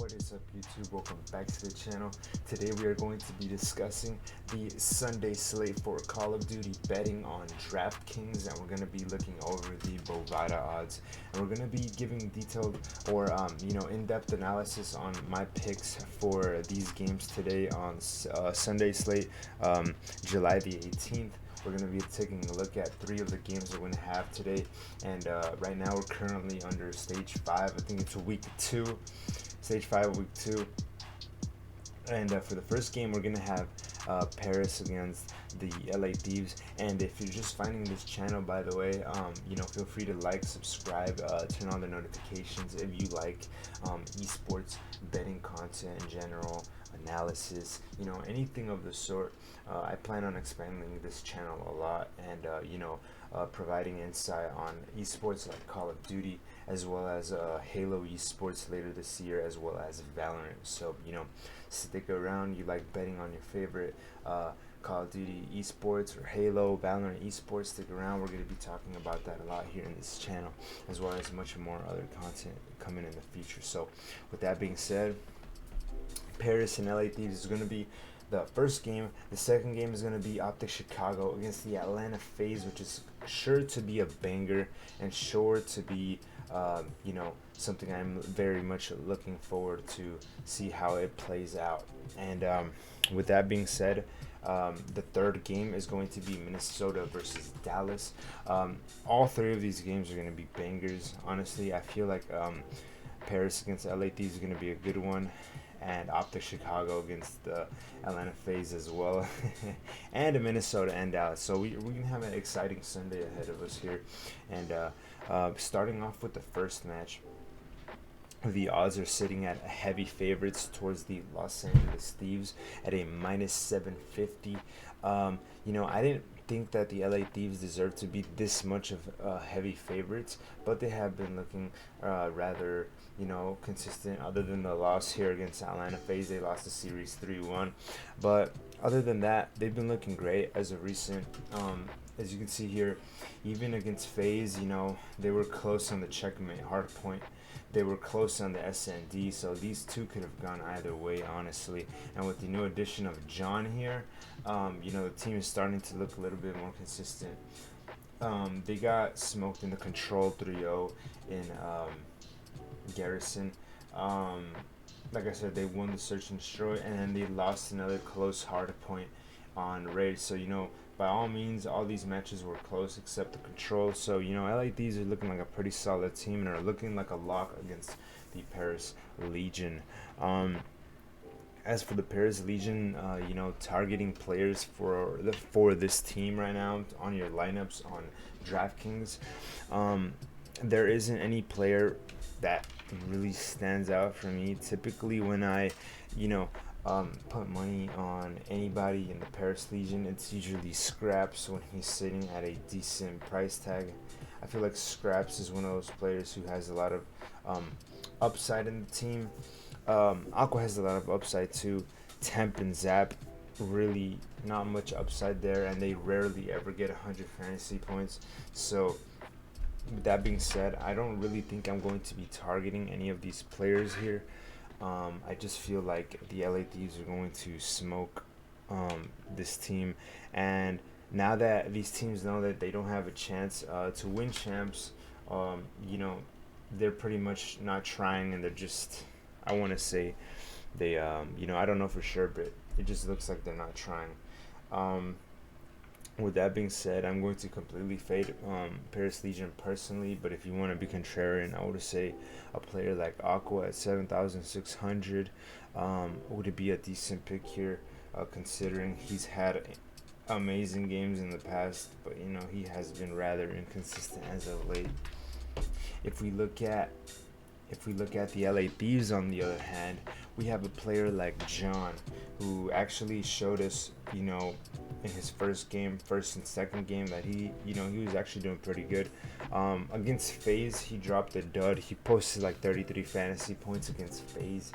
What is up, YouTube? Welcome back to the channel. Today we are going to be discussing the Sunday slate for Call of Duty betting on Draftkings, and we're going to be looking over the Bovada odds, and we're going to be giving detailed or in-depth analysis on my picks for these games today on Sunday slate, July the 18th. We're going to be taking a look at 3 of the games we're going to have today, and right now we're currently under Stage 5. I think it's week 2. Stage 5 of week 2. And for the first game, we're going to have Paris against the LA Thieves. And if you're just finding this channel, by the way, feel free to like, subscribe, turn on the notifications if you like esports betting content in general, analysis, anything of the sort. I plan on expanding this channel a lot and, providing insight on esports like Call of Duty, as well as Halo esports later this year, as well as Valorant. So, stick around. You like betting on your favorite Call of Duty esports or Halo, Valorant esports, stick around. We're going to be talking about that a lot here in this channel, as well as much more other content coming in the future. So, with that being said, Paris and LA Thieves is going to be the first game. The second game is going to be Optic Chicago against the Atlanta FaZe, which is sure to be a banger and sure to be, something I'm very much looking forward to see how it plays out. And with that being said, the third game is going to be Minnesota versus Dallas. All 3 of these games are going to be bangers. Honestly, I feel like Paris against LA Thieves is going to be a good one, and Optic Chicago against the Atlanta FaZe as well, and Minnesota and Dallas. So we're going to have an exciting Sunday ahead of us here. And starting off with the first match, the odds are sitting at heavy favorites towards the Los Angeles Thieves at a minus 750. I didn't think that the LA Thieves deserve to be this much of heavy favorites, but they have been looking rather consistent. Other than the loss here against Atlanta FaZe, they lost the series 3-1, but other than that, they've been looking great as of recent. As you can see here, even against FaZe, they were close on the checkmate hardpoint. They were close on the SND, so these two could have gone either way, honestly. And with the new addition of John here, the team is starting to look a little bit more consistent. They got smoked in the Control 3-0 in Garrison. Like I said, they won the Search and Destroy, and then they lost another close hard point on Raid. So, by all means, all these matches were close except the Control. So, LA Thieves are looking like a pretty solid team and are looking like a lock against the Paris Legion. As for the Paris Legion, targeting players for this team right now on your lineups on Draftkings, there isn't any player that really stands out for me. Typically, when I, put money on anybody in the Paris Legion, it's usually Scraps when he's sitting at a decent price tag. I feel like Scraps is one of those players who has a lot of upside in the team. Aqua has a lot of upside too. Temp and Zap, really not much upside there, and they rarely ever get 100 fantasy points. So with that being said, I don't really think I'm going to be targeting any of these players here. I just feel like the LA Thieves are going to smoke this team, and now that these teams know that they don't have a chance to win champs, they're pretty much not trying, and they're just, I want to say, they, I don't know for sure, but it just looks like they're not trying. With that being said, I'm going to completely fade Paris Legion personally, but if you want to be contrarian, I would say a player like Aqua at 7,600 would be a decent pick here, considering he's had amazing games in the past, but he has been rather inconsistent as of late. If we look at the LA Thieves, on the other hand, we have a player like John, who actually showed us, in his first and second game, that he was actually doing pretty good. Against FaZe, he dropped a dud. He posted like 33 fantasy points against FaZe.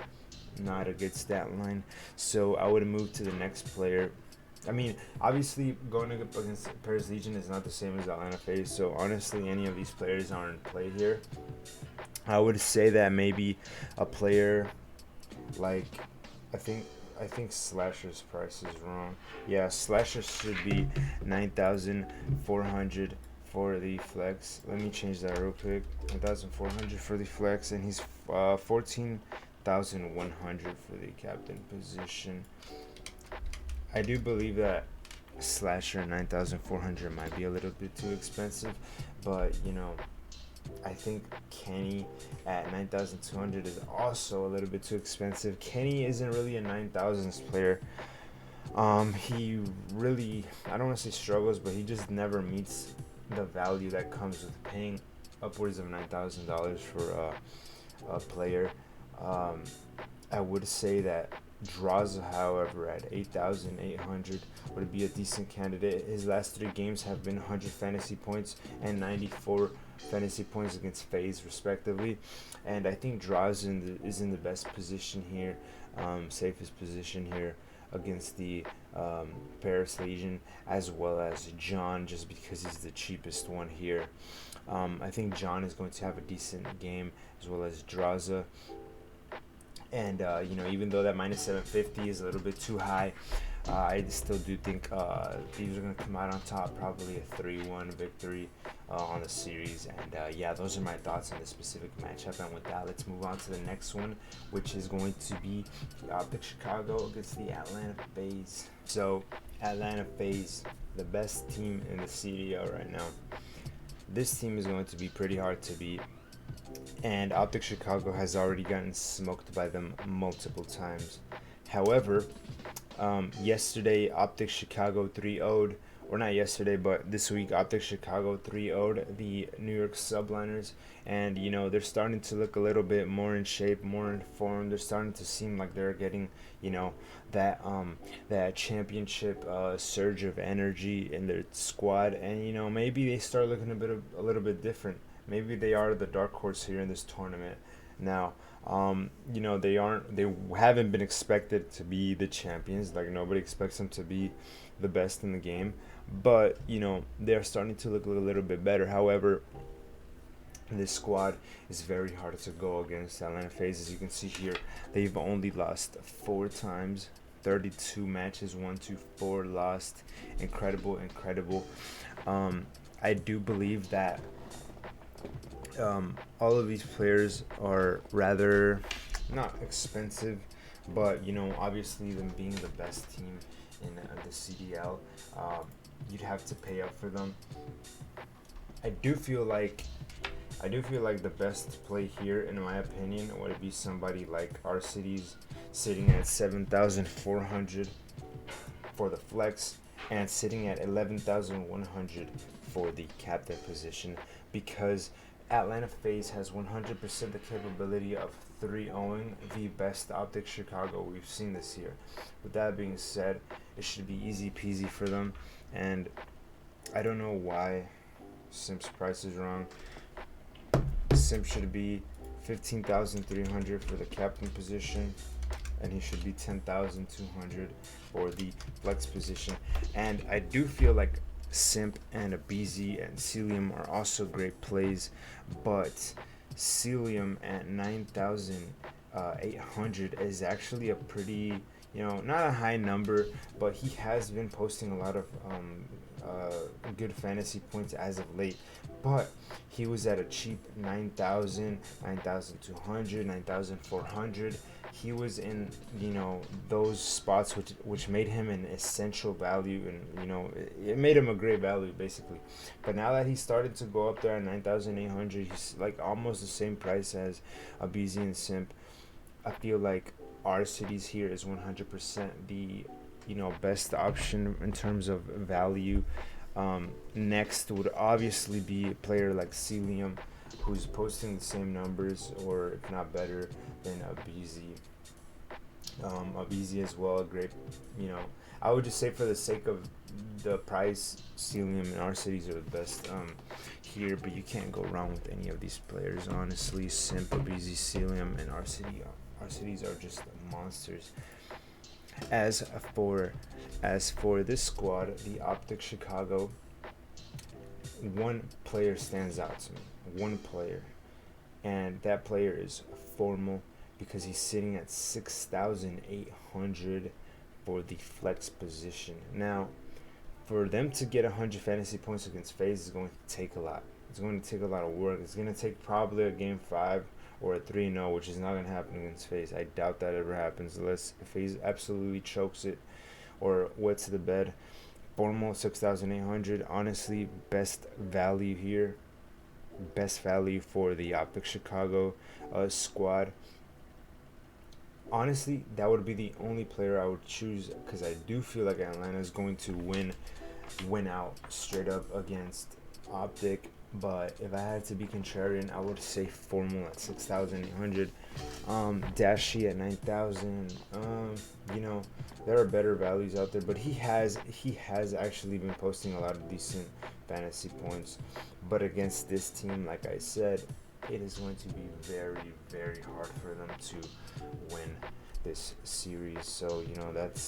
Not a good stat line. So I would move to the next player. I mean, obviously, going against Paris Legion is not the same as Atlanta FaZe, so honestly, any of these players aren't in play here. I would say that maybe a player like I think I think Slasher's price is wrong. Yeah, Slasher should be 9,400 for the flex. Let me change that real quick. 9,400 for the flex, and he's 14,100 for the captain position. I do believe that Slasher 9,400 might be a little bit too expensive, but I think Kenny at 9,200 is also a little bit too expensive. Kenny isn't really a 9,000s player. He really, I don't want to say struggles, but he just never meets the value that comes with paying upwards of $9,000 for a player. Um, I would say that Draza, however, at 8,800 would be a decent candidate. His last 3 games have been 100 fantasy points and 94 fantasy points against FaZe, respectively. And I think Draza is in the best position here, safest position here against the Paris Legion, as well as John, just because he's the cheapest one here. I think John is going to have a decent game, as well as Draza. And even though that minus 750 is a little bit too high, I still do think these are going to come out on top, probably a 3-1 victory on the series. And yeah, those are my thoughts on this specific matchup. And with that, let's move on to the next one, which is going to be the Optic Chicago against the Atlanta FaZe. So Atlanta FaZe, the best team in the CDL right now. This team is going to be pretty hard to beat, and Optic Chicago has already gotten smoked by them multiple times. However, yesterday Optic Chicago 3-0'd, or not yesterday, but this week Optic Chicago 3-0'd the New York Subliners, and they're starting to look a little bit more in shape, more in form. They're starting to seem like they're getting that championship surge of energy in their squad, and maybe they start looking a little bit different. Maybe they are the dark horse here in this tournament. Now, they haven't been expected to be the champions. Like, nobody expects them to be the best in the game, but they're starting to look a little bit better. However, this squad is very hard to go against. Atlanta FaZe, as you can see here, they've only lost 4 times. 32 matches, 1-4 lost. Incredible. I do believe that all of these players are rather not expensive, but obviously, them being the best team in the CDL, you'd have to pay up for them. I do feel like the best play here, in my opinion, would be somebody like our cities, sitting at 7,400 for the flex and sitting at 11,100 for the captain position, because Atlanta FaZe has 100% the capability of 3-0ing the best Optic Chicago we've seen this year. With that being said, it should be easy peasy for them, and I don't know why Simp's price is wrong. Simp should be 15,300 for the captain position, and he should be 10,200 for the flex position. And I do feel like Simp and Abizi and Celium are also great plays, but Celium at 9,800 is actually a pretty, not a high number, but he has been posting a lot of good fantasy points as of late. But he was at a cheap 9,000, 9,200, 9,400. He was in those spots which made him an essential value, and it made him a great value basically. But now that he started to go up there at 9,800, he's like almost the same price as Abizi and Simp. I feel like our cities here is 100% the best option in terms of value. Next would obviously be a player like Celium, who's posting the same numbers, or if not better, than Abizi. Abizi as well, a great, I would just say, for the sake of the price, Celium and our cities are the best here, but you can't go wrong with any of these players, honestly. Simp, Abizi, Celium, and our cities are just monsters. As for this squad, the Optic Chicago, one player stands out to me. One player, and that player is Formal because he's sitting at 6,800 for the flex position. Now, for them to get 100 fantasy points against FaZe is going to take a lot. It's going to take a lot of work. It's going to take probably a game 5 or a 3-0, which is not going to happen against FaZe. I doubt that ever happens unless FaZe absolutely chokes it or wets the bed. Formal 6,800. Honestly, best value here. Best value for the Optic Chicago squad. Honestly, that would be the only player I would choose because I do feel like Atlanta is going to win out straight up against Optic. But if I had to be contrarian, I would say Formal at 6,800, Dashy at 9,000. There are better values out there, but he has actually been posting a lot of decent fantasy points. But against this team, like I said, it is going to be very, very hard for them to win this series. So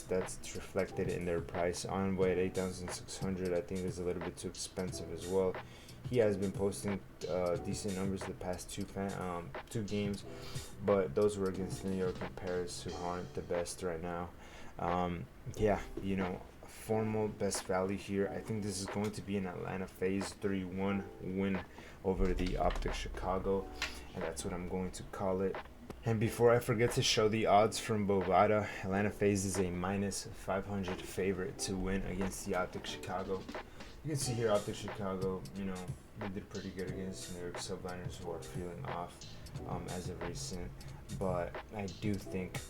that's reflected in their price. Envoy at 8,600, I think, is a little bit too expensive as well. He has been posting decent numbers the past two games, but those were against New York and Paris, who aren't the best right now. Formal best value here. I think this is going to be an Atlanta FaZe 3-1 win over the Optic Chicago, and that's what I'm going to call it. And before I forget to show the odds from Bovada, Atlanta FaZe is a minus 500 favorite to win against the Optic Chicago. You can see here Optic Chicago, they did pretty good against New York Subliners, who are feeling off as of recent. But I do think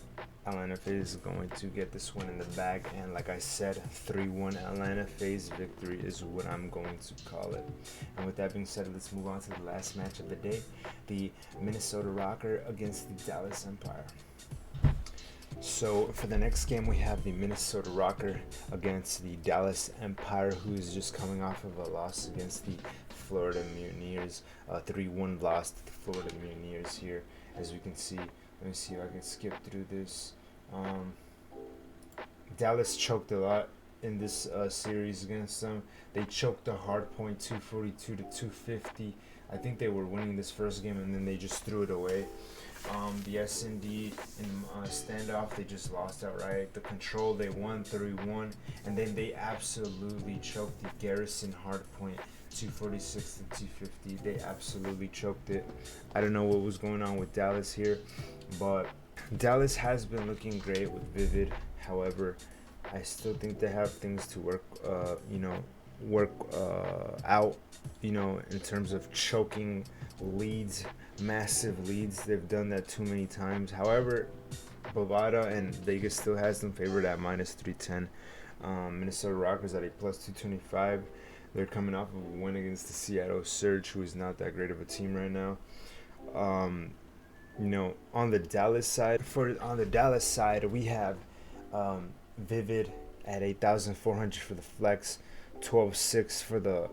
Atlanta FaZe is going to get this one in the bag. And like I said, 3-1 Atlanta FaZe victory is what I'm going to call it. And with that being said, let's move on to the last match of the day. The Minnesota Rocker against the Dallas Empire. So for the next game, we have the Minnesota Rocker against the Dallas Empire, who is just coming off of a loss against the Florida Mutineers. 3-1 loss to the Florida Mutineers here, as we can see. Let me see if I can skip through this. Dallas choked a lot in this series against them. They choked the hard point 242 to 250. I think they were winning this first game, and then they just threw it away. The S&D in standoff, they just lost outright. The control, they won 3-1, and then they absolutely choked the Garrison hardpoint 246 to 250. They absolutely choked it. I don't know what was going on with Dallas here, but Dallas has been looking great with Vivid. However, I still think they have things to work out, in terms of choking leads, massive leads. They've done that too many times. However, Bovada and Vegas still has them favored at minus 310. Minnesota Rockers at a plus 225. They're coming off of a win against the Seattle Surge, who is not that great of a team right now. On the Dallas side, we have Vivid at 8,400 for the flex, 12.6 for the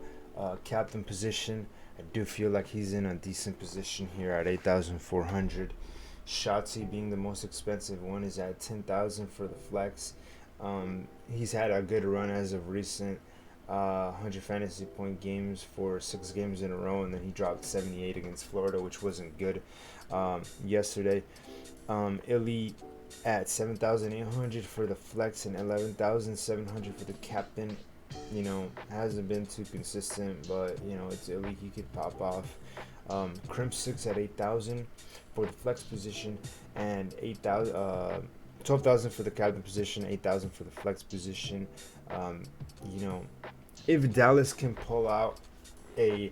captain position. I do feel like he's in a decent position here at 8,400. Shotzi, being the most expensive one, is at 10,000 for the flex. He's had a good run as of recent. 100 fantasy point games for 6 games in a row, and then he dropped 78 against Florida, which wasn't good yesterday. Illy at 7,800 for the flex and 11,700 for the captain. Hasn't been too consistent, but it's Illy. He could pop off. Crimp 6 at 8,000 for the flex position, and 12,000 for the captain position, 8,000 for the flex position. If Dallas can pull out a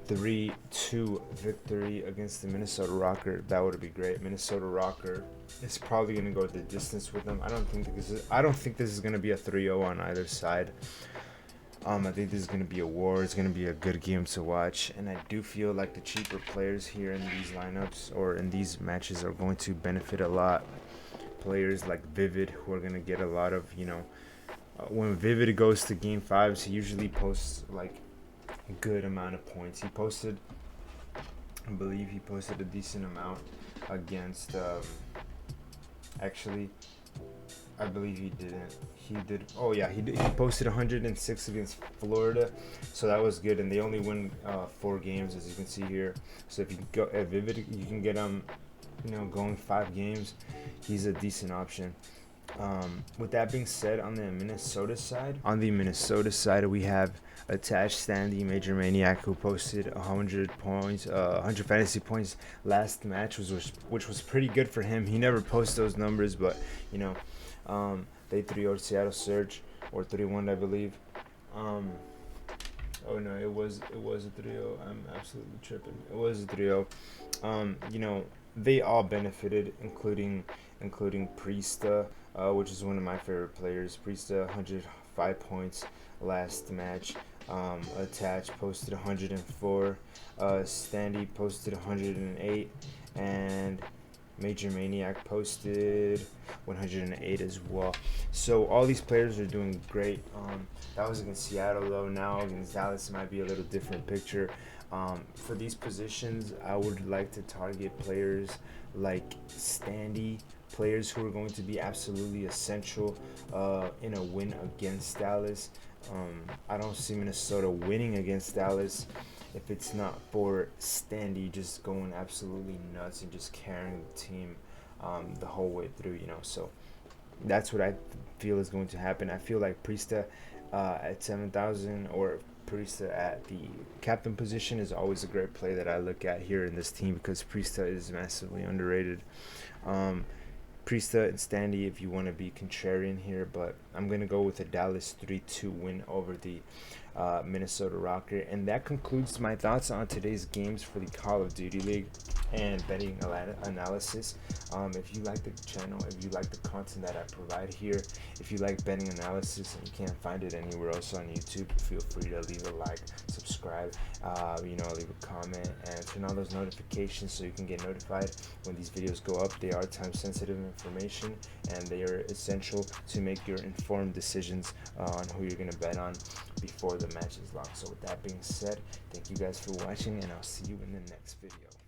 3-2 victory against the Minnesota Rocker, that would be great. Minnesota Rocker is probably going to go the distance with them. I don't think this is going to be a 3-0 on either side. I think this is going to be a war. It's going to be a good game to watch, and I do feel like the cheaper players here in these lineups or in these matches are going to benefit a lot. Players like Vivid, who are going to get a lot of, when Vivid goes to game 5s, he usually posts like a good amount of points. I believe he posted a decent amount against, I believe he didn't. He did. Oh yeah, he posted 106 against Florida, so that was good. And they only win 4 games, as you can see here. So if you go at Vivid, you can get going 5 games, he's a decent option. With that being said, on the Minnesota side, we have attached Standy Major Maniac, who posted 100 points, 100 fantasy points last match, which was pretty good for him. He never posts those numbers, but you know, they 3-0 Seattle Surge, or 3-1, I believe. Um, oh no, it was a 3-0. I'm absolutely tripping. It was a 3-0. They all benefited, including Priesta, which is one of my favorite players. Priesta, 105 points last match. Attach posted 104. Standy posted 108, and Major Maniac posted 108 as well. So all these players are doing great. That was against Seattle, though. Now against Dallas, it might be a little different picture. For these positions, I would like to target players like Standy, players who are going to be absolutely essential in a win against Dallas. I don't see Minnesota winning against Dallas if it's not for Standy just going absolutely nuts and just carrying the team the whole way through. So that's what I feel is going to happen. I feel like Priesta at 7,000, or Priesta at the captain position, is always a great play that I look at here in this team, because Priesta is massively underrated. Um, Priesta and Standy if you want to be contrarian here, but I'm going to go with a Dallas 3-2 win over the Minnesota Rocker. And that concludes my thoughts on today's games for the Call of Duty League and betting analysis. If you like the channel, if you like the content that I provide here, if you like betting analysis and you can't find it anywhere else on YouTube, feel free to leave a like, subscribe, leave a comment, and turn on those notifications so you can get notified when these videos go up. They are time sensitive information, and they are essential to make your informed decisions on who you're going to bet on before the match is locked. So with that being said, thank you guys for watching, and I'll see you in the next video.